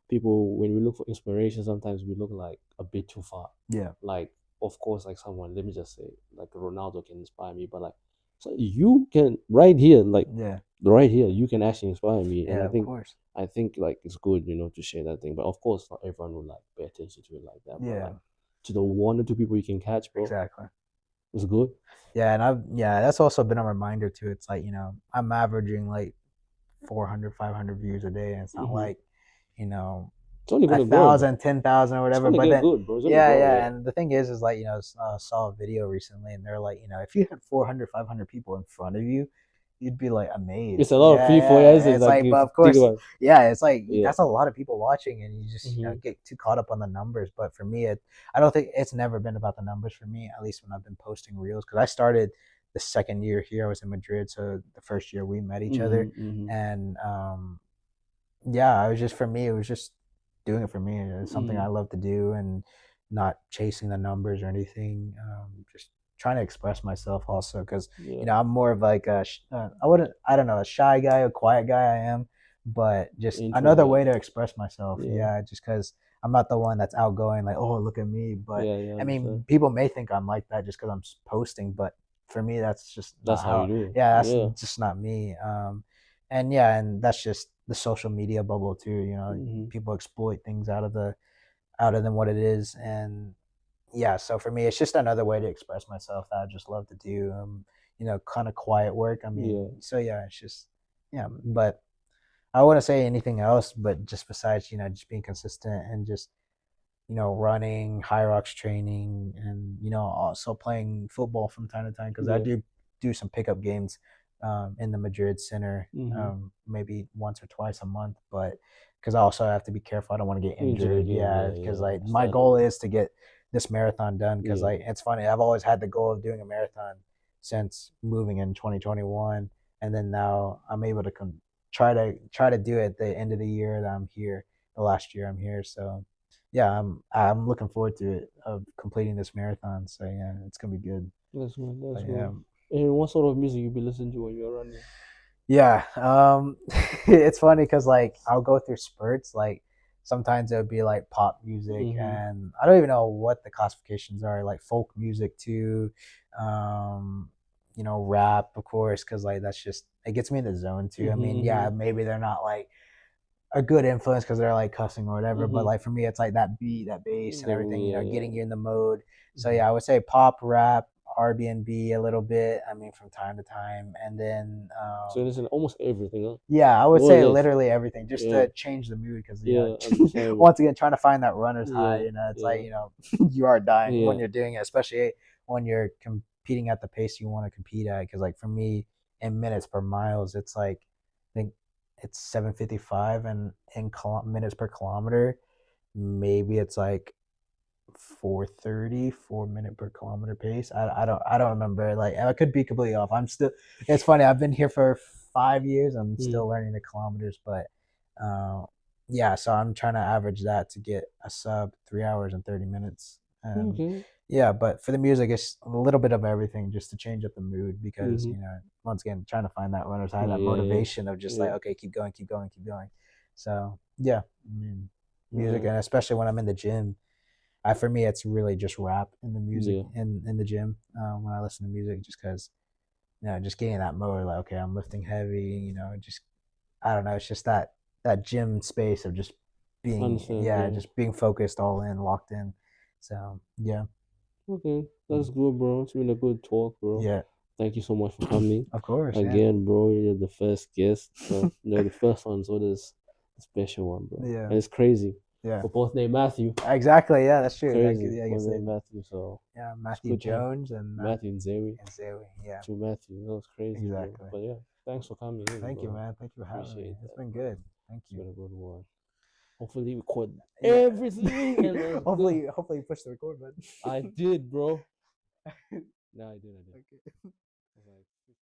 people, when we look for inspiration, sometimes we look like a bit too far. Yeah, Like, of course, like someone, let me just say, like Ronaldo can inspire me, but like, so you can right here, like yeah, right here, you can actually inspire me, and yeah. Of course. I think like it's good, to share that thing. But of course, not everyone will like pay attention to it like that. But Yeah, like, to the one or two people you can catch, bro, exactly. it's good. Yeah, and that's also been a reminder too. It's like, I'm averaging like 400, 500 views a day, and it's not Mm-hmm. like, you know, It's only a gonna grow, bro. thousand, 10,000 or It's whatever. gonna But get then, good, bro. It's gonna yeah, grow, yeah. yeah. And the thing is like, saw a video recently, and they're like, if you had 400, 500 people in front of you, you'd be like It's amazed. a lot of Yeah, people. Yeah, yeah. it's It's like like, if but you of think course, about yeah, it's like it. Yeah. that's a lot of people watching, and you just Mm-hmm. get too caught up on the numbers. But for me, I don't think it's never been about the numbers for me. At least when I've been posting reels, because I started the second year here. I was in Madrid, so the first year we met each other, Mm-hmm. Mm-hmm. and yeah, I was just for me, it was just doing it for me. It's something I Mm-hmm. love to do and not chasing the numbers or anything. Just trying to express myself also because Yeah. I'm more of like I don't know, a shy guy, a quiet guy I am, but just another Introvert. way to express myself. Yeah. Yeah, just because I'm not the one that's outgoing, like, oh, look at me. But Yeah. Yeah. I I mean, understand. people may think I'm like that just because I'm posting, but for me, that's just That's not how you how. do it. Yeah, that's Yeah. just not me. And yeah, and that's just the social media bubble too. Mm-hmm. People exploit things out of them what it is, and yeah. So for me, it's just another way to express myself that I just love to do. Kind of quiet work. I mean, Yeah. so yeah, it's just yeah. But I wouldn't say anything else, but just besides just being consistent and just running, high rocks training, and also playing football from time to time because I Yeah. do some pickup games in the Madrid Center, Mm-hmm. maybe once or twice a month. But because I also have to be careful, I don't want to get Injured injured. again. Yeah, Yeah. because Yeah. like my goal Understandable. is to get this marathon done. Because Yeah. like it's funny, I've always had the goal of doing a marathon since moving in 2021, and then now I'm able to try to do it at the end of the year that I'm here, the last year I'm here. So yeah, I'm looking forward to it of completing this marathon. So yeah, it's gonna be good. That's good. That's But good. yeah, And what sort of music you be listening to when you're running? yeah. It's funny because like I'll go through spurts. Like sometimes it'll be like pop music, Mm-hmm. and I don't even know what the classifications are. Like folk music too, um, rap of course, because like that's just it gets me in the zone too. I Mm-hmm. mean, Mm-hmm. yeah, maybe they're not like a good influence because they're like cussing or whatever. But Mm-hmm. like for me, it's like that beat, that bass, and everything. Yeah. Getting Yeah. you in the mode. So Mm-hmm. yeah, I would say pop, rap. Airbnb a little bit. I mean, from time to time, and then So it's in almost everything, huh? yeah, I would More or say less. literally everything just Yeah. to change the mood because Yeah. Understandable. once again trying to find that runner's high. Yeah. It's like Yeah. you are dying when Yeah. you're doing it, especially when you're competing at the pace you want to compete at. Because like for me, in minutes per miles, it's like I think it's 7:55, and in minutes per kilometer, maybe it's like 4:30, 4 minute per kilometer pace. I don't remember. Like I could be completely off. I'm still. It's funny. I've been here for 5 years. I'm Mm. still learning the kilometers, but uh, yeah. So I'm trying to average that to get a sub 3 hours and 30 minutes. And Okay. yeah, but for the music, it's a little bit of everything just to change up the mood because Mm-hmm. once again trying to find that runner's high, Oh that yeah. Yeah. motivation of just like Yeah. okay, keep going, keep going, keep going. So yeah, I mean, music, Okay. and especially when I'm in the gym for me, it's really just rap in the music Yeah. in the gym when I listen to music, just because just getting that mode, like okay, I'm lifting heavy, just I don't know, it's just that gym space of just being, Understand. yeah, Yeah. just being focused, all in, locked in. So yeah, Okay. That's good, bro. It's been a good talk, bro. yeah, Thank you so much for coming. of course, yeah, Again, bro, you're the first guest. So you're the first one, so this a special one, bro. yeah, And it's crazy. yeah, We're both named Matthew. exactly, yeah, that's true. Crazy. I Both guess named Matthew, so yeah, it's Matthew good to have Jones and Matthew and Zoe. Zoe, yeah, To Matthew. That was crazy, bro. exactly. But yeah, thanks for coming in, Thank you, bro. man. Thank you for having me. Appreciate It's that, been bro. good. Thank It's you. been a good one. Hopefully we record Yeah. everything and let's go. Hopefully you push the record button. I did, bro. No, I did. Okay. I was like,